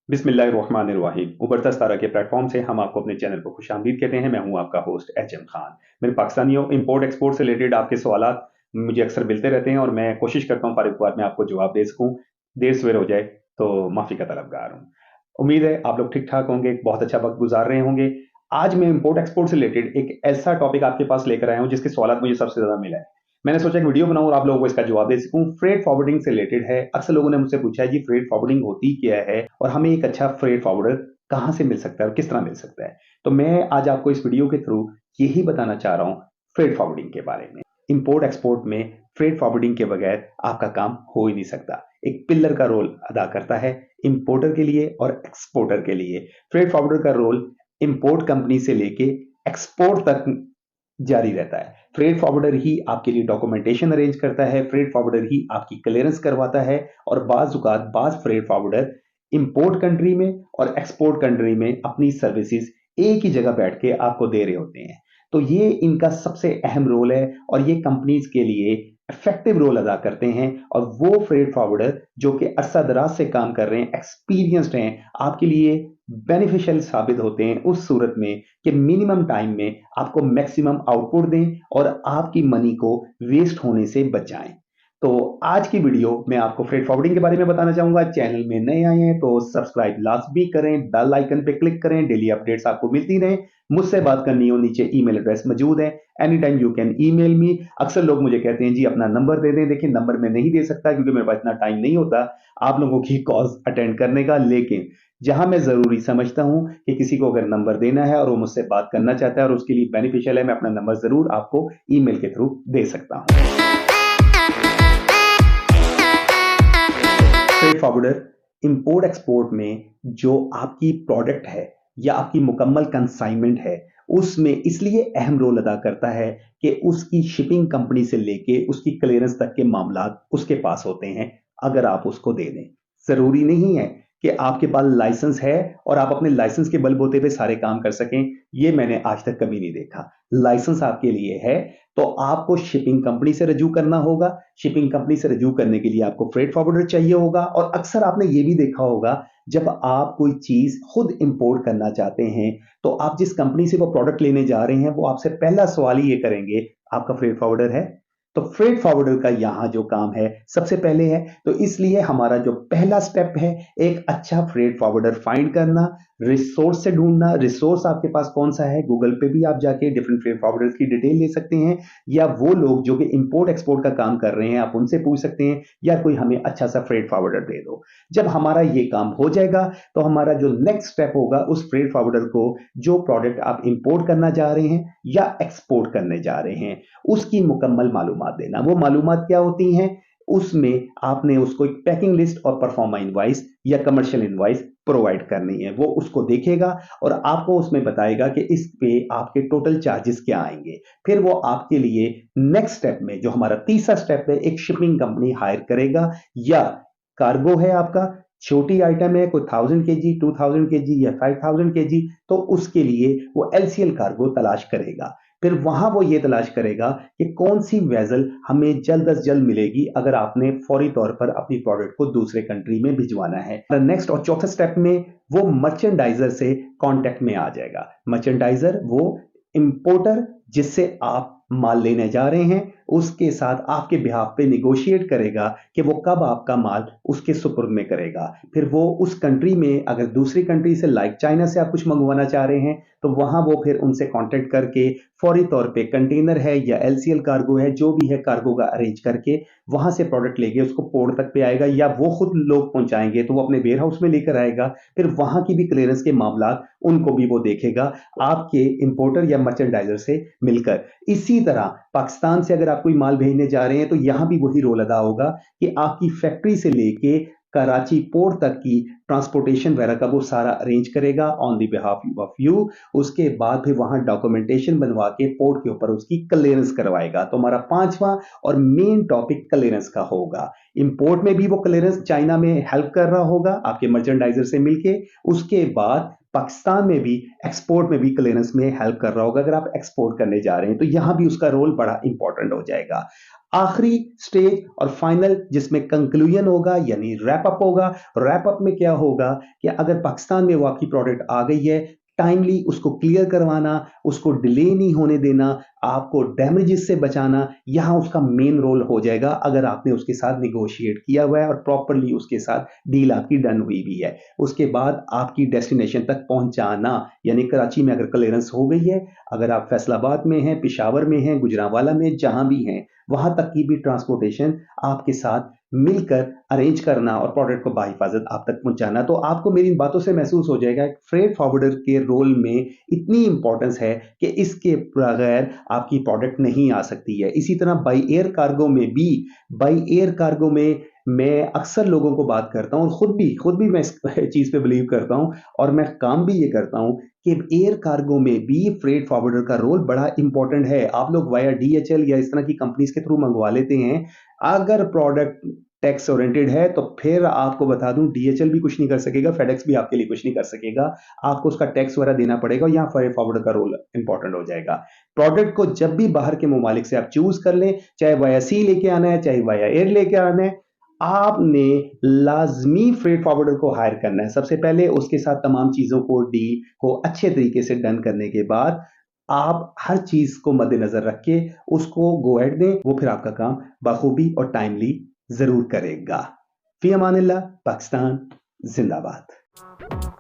बिस्मिल्लाहिर्रहमानिर्रहीम। उबरता सितारा के प्लेटफॉर्म से हम आपको अपने चैनल पर खुशामदीद कहते हैं। मैं हूं आपका होस्ट एचएम खान। मेरे पाकिस्तानियों, इंपोर्ट एक्सपोर्ट से रिलेटेड आपके सवालात मुझे अक्सर मिलते रहते हैं और मैं कोशिश करता हूं फारिग वक्त में आपको जवाब दे सकूं। देर सवेर हो जाए तो माफ़ी का तलबगार हूं। उम्मीद है आप लोग ठीक ठाक होंगे, बहुत अच्छा वक्त गुजार रहे होंगे। आज मैं इंपोर्ट एक्सपोर्ट से रिलेटेड एक ऐसा टॉपिक आपके पास लेकर आया हूं जिसके सवालात मुझे सबसे ज़्यादा मिला है। मैंने सोचा एक वीडियो बनाऊं और आप लोगों को इसका जवाब दे सकूं। फ्रेट फॉरवर्डिंग से रिलेटेड है। अक्सर लोगों ने मुझसे पूछा है जी फ्रेट फॉरवर्डिंग होती क्या है और हमें एक अच्छा फ्रेट फॉरवर्डर कहाँ से मिल सकता है और किस तरह मिल सकता है। तो मैं आज आपको इस वीडियो के थ्रू यही बताना चाह रहा हूँ फ्रेट फॉरवर्डिंग के बारे में। इंपोर्ट एक्सपोर्ट में फ्रेट फॉरवर्डिंग के बगैर आपका काम हो ही नहीं सकता। एक पिलर का रोल अदा करता है इंपोर्टर के लिए और एक्सपोर्टर के लिए। फ्रेट फॉरवर्डर का रोल इंपोर्ट कंपनी से लेके एक्सपोर्ट तक जारी रहता है। फ्रेट फॉरवर्डर ही आपके लिए डॉक्यूमेंटेशन अरेंज करता है, फ्रेट फॉरवर्डर ही आपकी क्लियरेंस करवाता है और बाज फ्रेट फॉरवर्डर इंपोर्ट कंट्री में और एक्सपोर्ट कंट्री में अपनी सर्विसेज एक ही जगह बैठ के आपको दे रहे होते हैं। तो ये इनका सबसे अहम रोल है और ये कंपनीज के लिए इफेक्टिव रोल अदा करते हैं। और वो फ्रेट फॉरवर्डर जो कि अरसा दराज से काम कर रहे हैं, एक्सपीरियंस्ड हैं, आपके लिए बेनिफिशियल साबित होते हैं उस सूरत में कि मिनिमम टाइम में आपको मैक्सिमम आउटपुट दें और आपकी मनी को वेस्ट होने से बचाएं। तो आज की वीडियो में आपको फ्रेट फॉरवर्डिंग के बारे में बताना चाहूंगा। चैनल में नए आए हैं तो सब्सक्राइब लाजमी करें, बेल आइकन पे क्लिक करें, डेली अपडेट्स आपको मिलती रहें। मुझसे बात करनी हो, नीचे ईमेल एड्रेस मौजूद है, any time you can email me. अक्सर लोग मुझे कहते हैं जी अपना नंबर दे दें। देखिए नंबर मैं नहीं दे सकता क्योंकि मेरे पास इतना टाइम नहीं होता आप लोगों की कॉल्स अटेंड करने का, लेकिन जहां मैं जरूरी समझता हूं कि किसी को अगर नंबर देना है और वो मुझसे बात करना चाहता है और उसके लिए बेनिफिशियल है, मैं अपना नंबर जरूर आपको ईमेल के थ्रू दे सकता हूं। फ्रेट फॉरवर्डर इंपोर्ट एक्सपोर्ट में जो आपकी प्रोडक्ट है या आपकी मुकम्मल कंसाइनमेंट है उसमें इसलिए अहम रोल अदा करता है कि उसकी शिपिंग कंपनी से लेके उसकी क्लियरेंस तक के मामला उसके पास होते हैं। अगर आप उसको दे दें, जरूरी नहीं है कि आपके पास लाइसेंस है और आप अपने लाइसेंस के बलबूते पे सारे काम कर सकें। ये मैंने आज तक कभी नहीं देखा। लाइसेंस आपके लिए है तो आपको शिपिंग कंपनी से रजू करना होगा। शिपिंग कंपनी से रजू करने के लिए आपको फ्रेट फॉरवर्डर चाहिए होगा। और अक्सर आपने ये भी देखा होगा जब आप कोई चीज खुद इंपोर्ट करना चाहते हैं तो आप जिस कंपनी से वो प्रोडक्ट लेने जा रहे हैं वो आपसे पहला सवाल ही ये करेंगे, आपका फ्रेट फॉरवर्डर है? तो फ्रेट फॉरवर्डर का यहां जो काम है सबसे पहले है। तो इसलिए हमारा जो पहला स्टेप है एक अच्छा फ्रेट फॉरवर्डर फाइंड करना, रिसोर्स से ढूंढना। रिसोर्स आपके पास कौन सा है? गूगल पे भी आप जाके डिफरेंट फ्रेट फॉरवर्डर्स की डिटेल ले सकते हैं, या वो लोग जो कि इंपोर्ट एक्सपोर्ट का काम कर रहे हैं आप उनसे पूछ सकते हैं, या कोई हमें अच्छा सा फ्रेट फॉरवर्डर दे दो। जब हमारा ये काम हो जाएगा तो हमारा जो नेक्स्ट स्टेप होगा उस फ्रेट फॉरवर्डर को जो प्रोडक्ट आप इंपोर्ट करना जा रहे हैं या एक्सपोर्ट करने जा रहे हैं उसकी मुकम्मल मालूमात देना। वो मालूमात क्या होती हैं? उसमें आपने उसको एक पैकिंग लिस्ट और परफॉर्मा इनवाइस या कमर्शियल इनवाइस प्रोवाइड करनी है। वो उसको देखेगा और आपको उसमें बताएगा कि इस पे आपके टोटल चार्जेस क्या आएंगे। फिर वो आपके लिए नेक्स्ट स्टेप में जो हमारा तीसरा स्टेप है एक शिपिंग कंपनी हायर करेगा, या कार्गो है आपका, छोटी आइटम है कोई 1000 kg 2000 kg या 5000 kg, तो उसके लिए वो एलसीएल कार्गो तलाश करेगा। फिर वहां वो ये तलाश करेगा कि कौन सी वेजल हमें जल्द अज जल्द मिलेगी अगर आपने फौरी तौर पर अपनी प्रोडक्ट को दूसरे कंट्री में भिजवाना है। नेक्स्ट और चौथे स्टेप में वो मर्चेंडाइजर से कांटेक्ट में आ जाएगा। मर्चेंडाइजर वो इंपोर्टर जिससे आप माल लेने जा रहे हैं उसके साथ आपके बिहाफ पे निगोशिएट करेगा कि वो कब आपका माल उसके सुपुर्द में करेगा। फिर वो उस कंट्री में अगर दूसरी कंट्री से लाइक चाइना से आप कुछ मंगवाना चाह रहे हैं तो वहां वो फिर उनसे कांटेक्ट करके फौरी तौर पे कंटेनर है या एलसीएल कार्गो है जो भी है कार्गो का अरेंज करके वहां से प्रोडक्ट लेके उसको पोर्ट तक पे आएगा, या वो खुद लोग पहुंचाएंगे तो वो अपने वेयर हाउस में लेकर आएगा। फिर वहां की भी क्लियरेंस के मामला उनको भी वो देखेगा आपके इंपोर्टर या मर्चेंडाइजर से मिलकर। इसी तरह पाकिस्तान से अगर आप कोई माल भेजने जा रहे हैं तो यहां भी वही रोल अदा होगा कि आपकी फैक्ट्री से लेके कराची पोर्ट तक की ट्रांसपोर्टेशन वगैरह का वो सारा अरेंज करेगा on the behalf of you. उसके बाद फिर वहां डॉक्यूमेंटेशन बनवा के पोर्ट के ऊपर उसकी क्लियरेंस करवाएगा। तो हमारा पांचवा और मेन टॉपिक क्लियरेंस का होगा। इंपोर्ट में भी वो क्लियरेंस चाइना में हेल्प कर रहा होगा आपके मर्चेंडाइजर से मिलके। उसके बाद पाकिस्तान में भी एक्सपोर्ट में भी क्लियरेंस में हेल्प कर रहा होगा अगर आप एक्सपोर्ट करने जा रहे हैं, तो यहां भी उसका रोल बड़ा इंपॉर्टेंट हो जाएगा। आखिरी स्टेज और फाइनल जिसमें कंक्लूजन होगा यानी रैप अप होगा। रैप अप में क्या होगा कि अगर पाकिस्तान में वो आपकी प्रोडक्ट आ गई है, टाइमली उसको क्लियर करवाना, उसको डिले नहीं होने देना, आपको डैमेजेस से बचाना, यहां उसका मेन रोल हो जाएगा अगर आपने उसके साथ निगोशिएट किया हुआ है और प्रॉपरली उसके साथ डील आपकी डन हुई भी है। उसके बाद आपकी डेस्टिनेशन तक पहुंचाना, यानी कराची में अगर क्लियरेंस हो गई है, अगर आप फैसलाबाद में हैं, पिशावर में हैं, गुजरांवाला में, जहां भी हैं, वहां तक की भी ट्रांसपोर्टेशन आपके साथ मिलकर अरेंज करना और प्रोडक्ट को बाहिफाजत आप तक पहुंचाना। तो आपको मेरी इन बातों से महसूस हो जाएगा कि फ्रेट फॉरवर्डर के रोल में इतनी इंपॉर्टेंस है कि इसके बगैर आपकी प्रोडक्ट नहीं आ सकती है। इसी तरह बाई एयर कार्गो में भी, बाई एयर कार्गो में मैं अक्सर लोगों को बात करता हूँ और खुद भी मैं इस चीज पे बिलीव करता हूँ और मैं काम भी ये करता हूँ कि एयर कार्गो में भी फ्रेट फॉरवर्डर का रोल बड़ा इंपॉर्टेंट है। आप लोग वाया डीएचएल या इस तरह की कंपनीज के थ्रू मंगवा लेते हैं, अगर प्रोडक्ट टैक्स ओरिएंटेड है तो फिर आपको बता दूं डीएचएल भी कुछ नहीं कर सकेगा, फेडेक्स भी आपके लिए कुछ नहीं कर सकेगा। आपको उसका टैक्स वगैरह देना पड़ेगा, यहाँ फ्रेट फॉरवर्डर का रोल इंपॉर्टेंट हो जाएगा। प्रोडक्ट को जब भी बाहर के ममालिक से आप चूज कर लें, चाहे वाया सी लेके आना है, चाहे वाया एयर लेके आना है, आपने लाजमी फ्रेट फॉरवर्डर को हायर करना है सबसे पहले। उसके साथ तमाम चीजों को डील को अच्छे तरीके से डन करने के बाद आप हर चीज को मद्देनजर रख के उसको गो एड दें, वो फिर आपका काम बखूबी और टाइमली जरूर करेगा। फी अमानिल्लाह, पाकिस्तान जिंदाबाद।